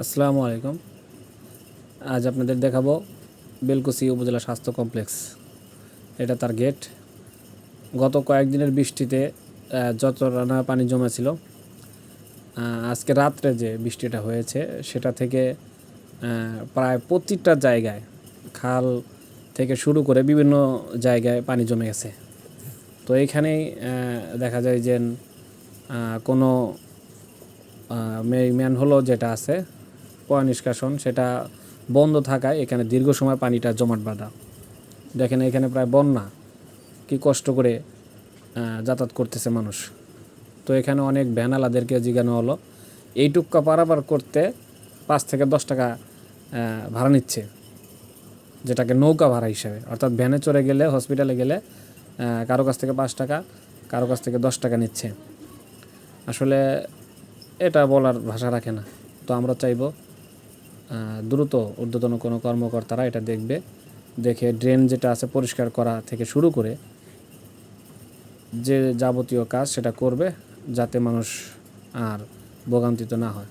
আসসালামু আলাইকুম। আজ আপনাদের দেখাবো বেলকুচি উপজেলা স্বাস্থ্য কমপ্লেক্স। এটা তার গেট। গত কয়েকদিনের বৃষ্টিতে যত রানা পানি জমা ছিল, আজকে রাত্রে যে বৃষ্টিটা হয়েছে সেটা থেকে প্রায় প্রতিটা জায়গায়, খাল থেকে শুরু করে বিভিন্ন জায়গায় পানি জমে গেছে। তো এইখানেই দেখা যায় যে কোনো ম্যানহোলও যেটা আছে পয় নিষ্কাশন, সেটা বন্ধ থাকায় এখানে দীর্ঘ সময় পানিটা জমাট বাঁধা। দেখেন এখানে প্রায় বন্যা, কি কষ্ট করে যাতায়াত করতেছে মানুষ। তো এখানে অনেক ভ্যানালাদেরকে জিজ্ঞানো হলো, এইটুক্কা পারাপার করতে 5 থেকে 10 টাকা ভাড়া নিচ্ছে, যেটাকে নৌকা ভাড়া হিসাবে। অর্থাৎ ভ্যানে চড়ে গেলে, হসপিটালে গেলে কারো কাছ থেকে 5 টাকা, কারো কাছ থেকে 10 টাকা নিচ্ছে। আসলে এটা বলার ভাষা রাখে না। তো আমরা চাইব দ্রুত ঊর্ধ্বতন কোনো কর্মকর্তারা এটা দেখে ড্রেন যেটা আছে পরিষ্কার করা থেকে শুরু করে যে যাবতীয় কাজ সেটা করবে, যাতে মানুষ আর ভোগান্তিত না হয়।